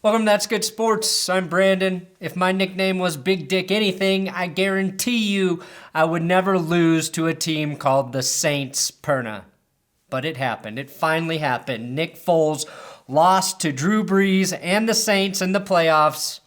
Welcome to That's Good Sports. I'm Brandon. If my nickname was Big Dick anything, I guarantee you I would never lose to a team called the Saints Perna. But it happened. It finally happened. Nick Foles lost to Drew Brees and the Saints in the playoffs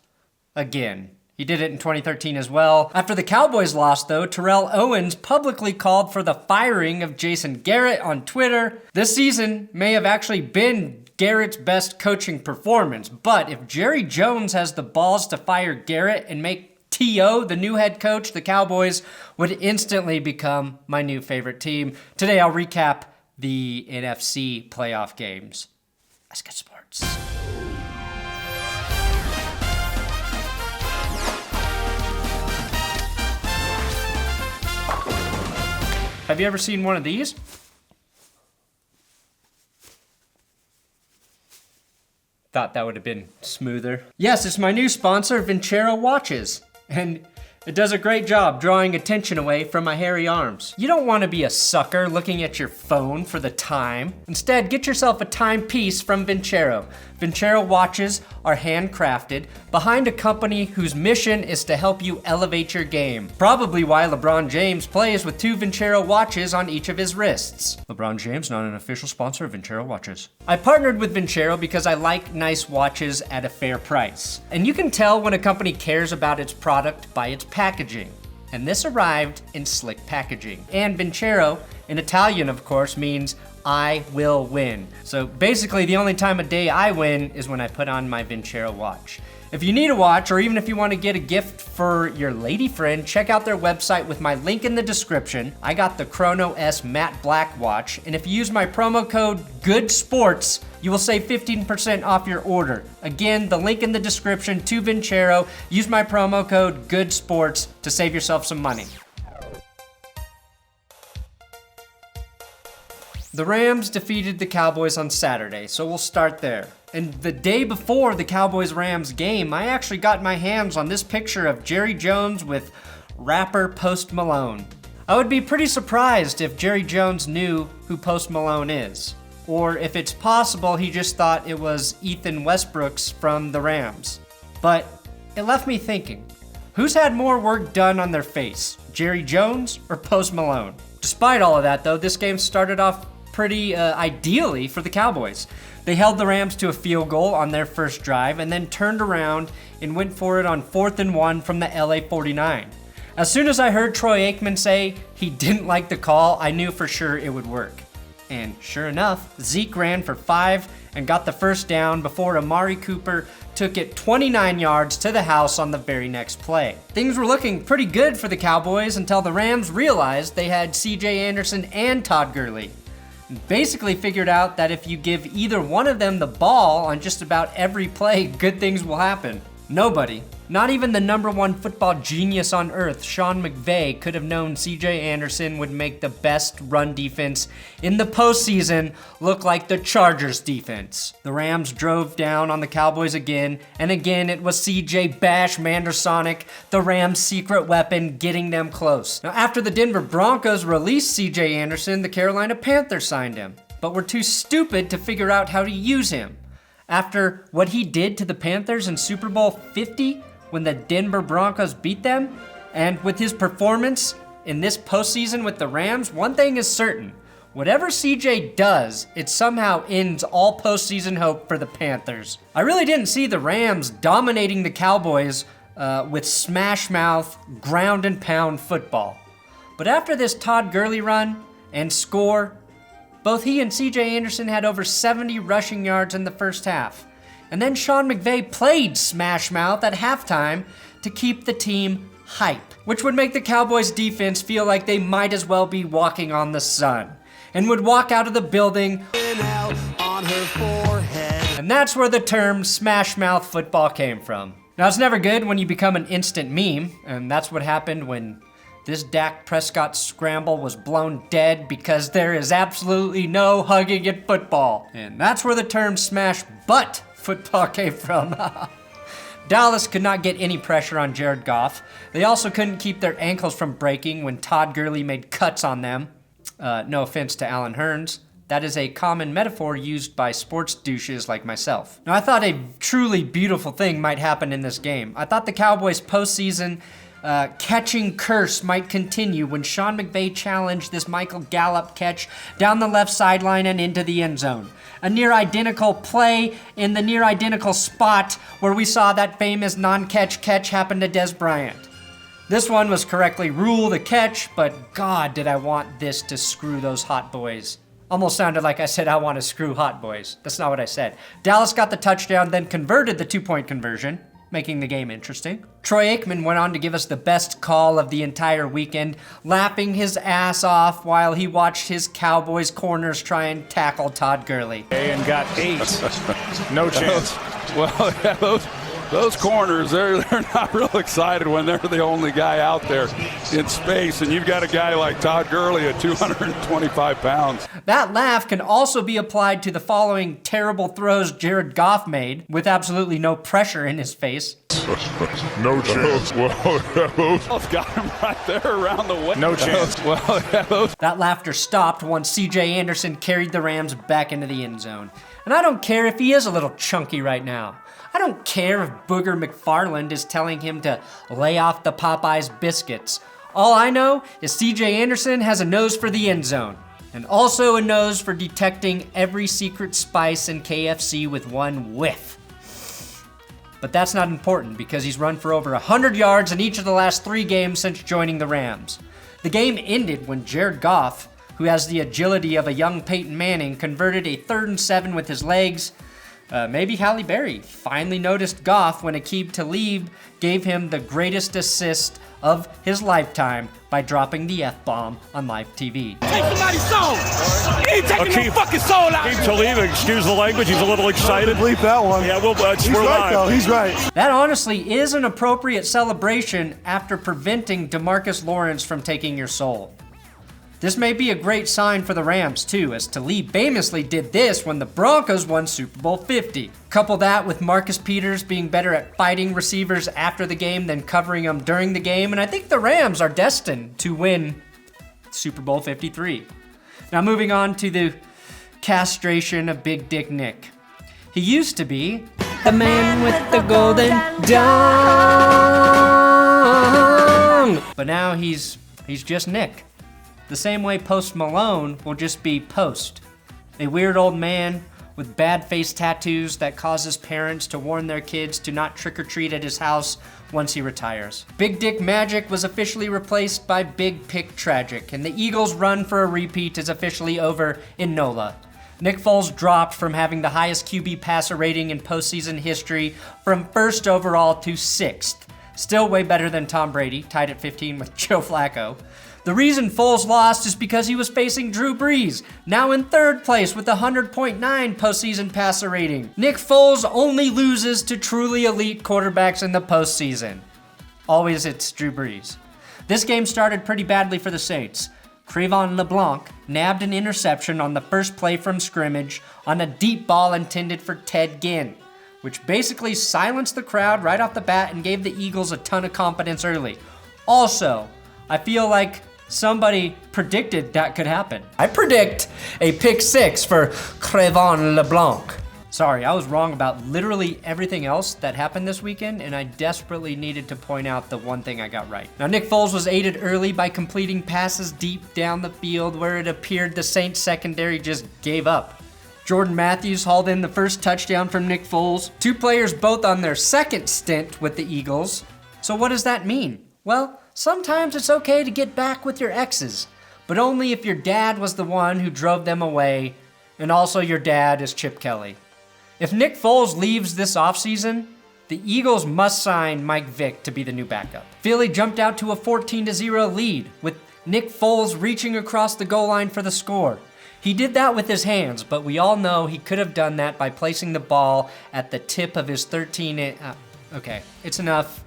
again. He did it in 2013 as well. After the Cowboys lost, though, Terrell Owens publicly called for the firing of Jason Garrett on Twitter. This season may have actually been Garrett's best coaching performance, but if Jerry Jones has the balls to fire Garrett and make T.O. the new head coach, the Cowboys would instantly become my new favorite team. Today I'll recap the NFC playoff games. That's Good Sports. Have you ever seen one of these? Thought that would have been smoother. Yes, it's my new sponsor, Vincero Watches. And it does a great job drawing attention away from my hairy arms. You don't want to be a sucker looking at your phone for the time. Instead, get yourself a timepiece from Vincero. Vincero watches are handcrafted behind a company whose mission is to help you elevate your game. Probably why LeBron James plays with 2 Vincero watches on each of his wrists. LeBron James, not an official sponsor of Vincero Watches. I partnered with Vincero because I like nice watches at a fair price. And you can tell when a company cares about its product by its packaging. And this arrived in slick packaging. And Vincero, in Italian of course, means I will win. So basically the only time of day I win is when I put on my Vincero watch. If you need a watch, or even if you want to get a gift for your lady friend, check out their website with my link in the description. I got the Chrono S Matte Black watch, and if you use my promo code GOODSPORTS, you will save 15% off your order. Again, the link in the description to Vincero. Use my promo code GOODSPORTS to save yourself some money. The Rams defeated the Cowboys on Saturday, so we'll start there. And the day before the Cowboys-Rams game, I actually got my hands on this picture of Jerry Jones with rapper Post Malone. I would be pretty surprised if Jerry Jones knew who Post Malone is. Or if it's possible he just thought it was Ethan Westbrook's from the Rams. But it left me thinking, who's had more work done on their face, Jerry Jones or Post Malone? Despite all of that though, this game started off pretty ideally for the Cowboys. They held the Rams to a field goal on their first drive and then turned around and went for it on 4th and 1 from the LA 49. As soon as I heard Troy Aikman say he didn't like the call, I knew for sure it would work. And sure enough, Zeke ran for 5 and got the first down before Amari Cooper took it 29 yards to the house on the very next play. Things were looking pretty good for the Cowboys until the Rams realized they had C.J. Anderson and Todd Gurley. Basically figured out that if you give either one of them the ball on just about every play, good things will happen. Nobody, not even the #1 football genius on earth, Sean McVay, could have known C.J. Anderson would make the best run defense in the postseason look like the Chargers defense. The Rams drove down on the Cowboys again, and again it was C.J. Bash Mandersonic, the Rams' secret weapon, getting them close. Now after the Denver Broncos released C.J. Anderson, the Carolina Panthers signed him, but were too stupid to figure out how to use him. After what he did to the Panthers in Super Bowl 50 when the Denver Broncos beat them, and with his performance in this postseason with the Rams, one thing is certain. Whatever CJ does, it somehow ends all postseason hope for the Panthers. I really didn't see the Rams dominating the Cowboys with smash mouth, ground and pound football. But after this Todd Gurley run and score, both he and C.J. Anderson had over 70 rushing yards in the first half. And then Sean McVay played smash mouth at halftime to keep the team hype, which would make the Cowboys defense feel like they might as well be walking on the sun, and would walk out of the building on her forehead. And that's where the term smash mouth football came from. Now it's never good when you become an instant meme, and that's what happened when this Dak Prescott scramble was blown dead because there is absolutely no hugging in football. And that's where the term smash butt football came from. Dallas could not get any pressure on Jared Goff. They also couldn't keep their ankles from breaking when Todd Gurley made cuts on them. No offense to Allen Hurns. That is a common metaphor used by sports douches like myself. Now, I thought a truly beautiful thing might happen in this game. I thought the Cowboys' postseason catching curse might continue when Sean McVay challenged this Michael Gallup catch down the left sideline and into the end zone. A near identical play in the near identical spot where we saw that famous non-catch catch happen to Des Bryant. This one was correctly ruled a catch, but God, did I want this to screw those hot boys. Almost sounded like I said I want to screw hot boys. That's not what I said. Dallas got the touchdown, then converted the 2-point conversion, making the game interesting. Troy Aikman went on to give us the best call of the entire weekend, laughing his ass off while he watched his Cowboys corners try and tackle Todd Gurley. And got 8. No chance. Well, yeah, those corners, they're not real excited when they're the only guy out there in space, and you've got a guy like Todd Gurley at 225 pounds. That laugh can also be applied to the following terrible throws Jared Goff made with absolutely no pressure in his face. No chance. Got him right there around the way. No chance. That laughter stopped once C.J. Anderson carried the Rams back into the end zone. And I don't care if he is a little chunky right now. I don't care if Booger McFarland is telling him to lay off the Popeyes biscuits. All I know is C.J. Anderson has a nose for the end zone, and also a nose for detecting every secret spice in KFC with one whiff. But that's not important because he's run for over 100 yards in each of the last 3 games since joining the Rams. The game ended when Jared Goff, who has the agility of a young Peyton Manning, converted a 3rd and 7 with his legs. Maybe Halle Berry finally noticed Goff when Aqib Talib gave him the greatest assist of his lifetime by dropping the F-bomb on live TV. Take somebody's soul! He ain't taking no fucking soul out! Aqib Talib, excuse the language, he's a little excited. Bleep that one. Yeah, we're He's right, live. though. He's right. That honestly is an appropriate celebration after preventing DeMarcus Lawrence from taking your soul. This may be a great sign for the Rams, too, as Talib famously did this when the Broncos won Super Bowl 50. Couple that with Marcus Peters being better at fighting receivers after the game than covering them during the game, and I think the Rams are destined to win Super Bowl 53. Now moving on to the castration of Big Dick Nick. He used to be the man with the golden dong, but now he's just Nick. The same way Post Malone will just be Post, a weird old man with bad face tattoos that causes parents to warn their kids to not trick-or-treat at his house once he retires. Big Dick Magic was officially replaced by Big Pick Tragic, and the Eagles' run for a repeat is officially over in NOLA. Nick Foles dropped from having the highest QB passer rating in postseason history from 1st overall to 6th. Still way better than Tom Brady, tied at 15 with Joe Flacco. The reason Foles lost is because he was facing Drew Brees, now in 3rd place with a 100.9 postseason passer rating. Nick Foles only loses to truly elite quarterbacks in the postseason. Always it's Drew Brees. This game started pretty badly for the Saints. Cre'Von LeBlanc nabbed an interception on the first play from scrimmage on a deep ball intended for Ted Ginn, which basically silenced the crowd right off the bat and gave the Eagles a ton of confidence early. Also, I feel like somebody predicted that could happen. I predict a pick 6 for Cre'Von LeBlanc. Sorry, I was wrong about literally everything else that happened this weekend, and I desperately needed to point out the one thing I got right. Now, Nick Foles was aided early by completing passes deep down the field where it appeared the Saints secondary just gave up. Jordan Matthews hauled in the first touchdown from Nick Foles. 2 players both on their 2nd stint with the Eagles. So what does that mean? Well, sometimes it's okay to get back with your exes, but only if your dad was the one who drove them away, and also your dad is Chip Kelly. If Nick Foles leaves this offseason, the Eagles must sign Mike Vick to be the new backup. Philly jumped out to a 14-0 lead, with Nick Foles reaching across the goal line for the score. He did that with his hands, but we all know he could have done that by placing the ball at the tip of his okay, it's enough.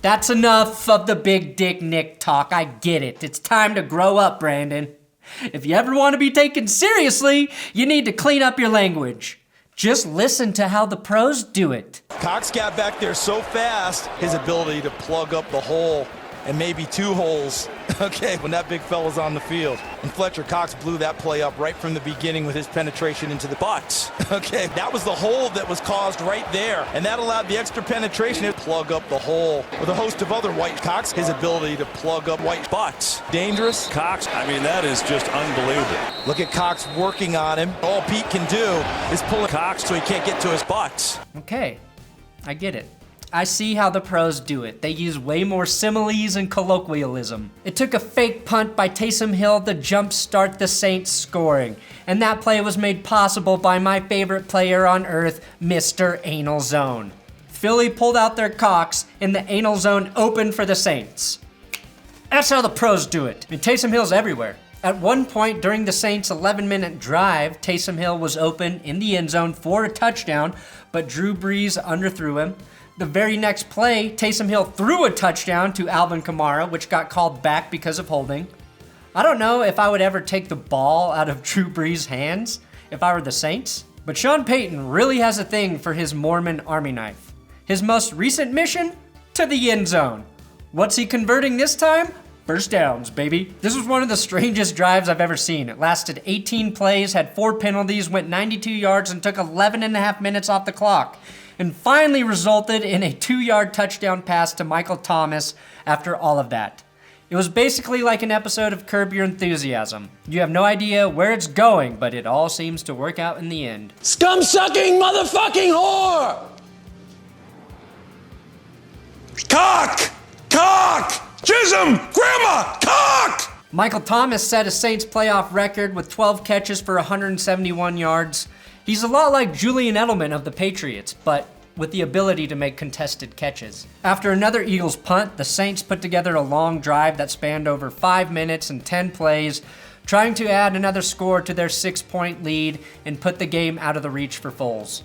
That's enough of the Big Dick Nick talk. I get it. It's time to grow up, Brandon. If you ever want to be taken seriously, you need to clean up your language. Just listen to how the pros do it. Cox got back there so fast, his ability to plug up the hole and maybe 2 holes, okay, when that big fella's on the field. And Fletcher Cox blew that play up right from the beginning with his penetration into the butts. Okay, that was the hole that was caused right there, and that allowed the extra penetration to plug up the hole. With a host of other white Cox, his ability to plug up white butts. Dangerous. Cox, I mean, that is just unbelievable. Look at Cox working on him. All Pete can do is pull Cox so he can't get to his butts. Okay, I get it. I see how the pros do it. They use way more similes and colloquialism. It took a fake punt by Taysom Hill to jumpstart the Saints scoring, and that play was made possible by my favorite player on earth, Mr. Anal Zone. Philly pulled out their cocks, and the Anal Zone opened for the Saints. That's how the pros do it. I mean, Taysom Hill's everywhere. At one point during the Saints' 11-minute drive, Taysom Hill was open in the end zone for a touchdown, but Drew Brees underthrew him. The very next play, Taysom Hill threw a touchdown to Alvin Kamara, which got called back because of holding. I don't know if I would ever take the ball out of Drew Brees' hands if I were the Saints, but Sean Payton really has a thing for his Mormon Army knife. His most recent mission? To the end zone. What's he converting this time? First downs, baby. This was one of the strangest drives I've ever seen. It lasted 18 plays, had 4 penalties, went 92 yards, and took 11 and a half minutes off the clock, and finally resulted in a 2-yard touchdown pass to Michael Thomas after all of that. It was basically like an episode of Curb Your Enthusiasm. You have no idea where it's going, but it all seems to work out in the end. Scum-sucking motherfucking whore! Cock! Cock! Chisholm! Grandma! Cock! Michael Thomas set a Saints playoff record with 12 catches for 171 yards. He's a lot like Julian Edelman of the Patriots, but with the ability to make contested catches. After another Eagles punt, the Saints put together a long drive that spanned over 5 minutes and 10 plays, trying to add another score to their 6-point lead and put the game out of the reach for Foles.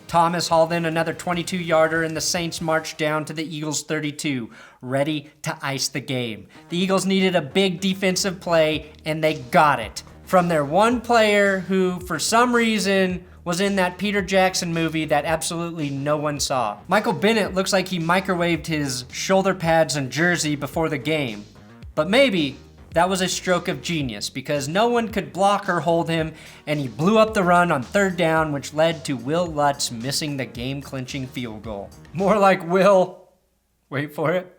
Thomas hauled in another 22-yarder, and the Saints marched down to the Eagles' 32, ready to ice the game. The Eagles needed a big defensive play, and they got it from their one player who, for some reason, was in that Peter Jackson movie that absolutely no one saw. Michael Bennett looks like he microwaved his shoulder pads and jersey before the game, but maybe that was a stroke of genius because no one could block or hold him, and he blew up the run on 3rd down, which led to Will Lutz missing the game-clinching field goal. More like Will, wait for it,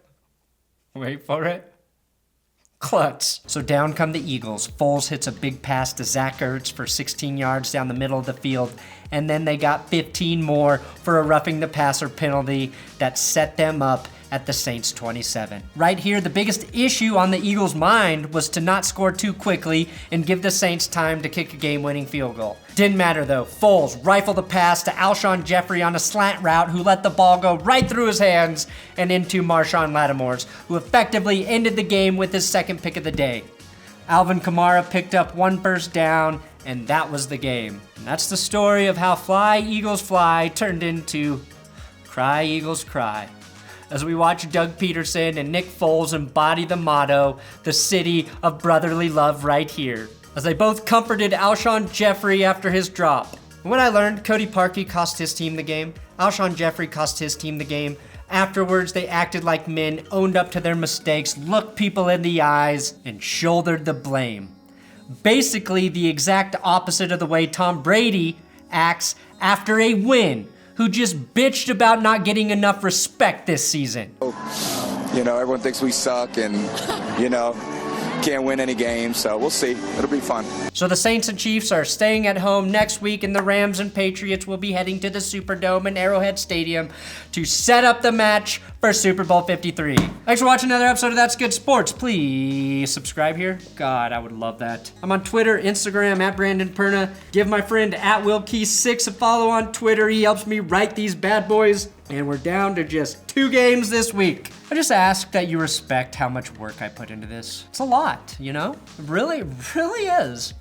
Klutz. So down come the Eagles. Foles hits a big pass to Zach Ertz for 16 yards down the middle of the field, and then they got 15 more for a roughing the passer penalty that set them up at the Saints' 27. Right here, the biggest issue on the Eagles' mind was to not score too quickly and give the Saints time to kick a game-winning field goal. Didn't matter though. Foles rifled the pass to Alshon Jeffery on a slant route, who let the ball go right through his hands and into Marshon Lattimore, who effectively ended the game with his 2nd pick of the day. Alvin Kamara picked up 1 first down, and that was the game. And that's the story of how Fly Eagles Fly turned into Cry Eagles Cry, as we watch Doug Peterson and Nick Foles embody the motto, the city of brotherly love right here, as they both comforted Alshon Jeffery after his drop. When I learned Cody Parkey cost his team the game, Alshon Jeffery cost his team the game, afterwards they acted like men, owned up to their mistakes, looked people in the eyes, and shouldered the blame. Basically the exact opposite of the way Tom Brady acts after a win, who just bitched about not getting enough respect this season. You know, everyone thinks we suck and, can't win any games, so we'll see. It'll be fun. So the Saints and Chiefs are staying at home next week, and the Rams and Patriots will be heading to the Superdome and Arrowhead Stadium to set up the match for Super Bowl 53. Thanks for watching another episode of That's Good Sports. Please subscribe here. God, I would love that. I'm on Twitter, Instagram, at Brandon Perna. Give my friend at WillKey6 a follow on Twitter. He helps me write these bad boys. And we're down to just 2 games this week. I just ask that you respect how much work I put into this. It's a lot, It really is.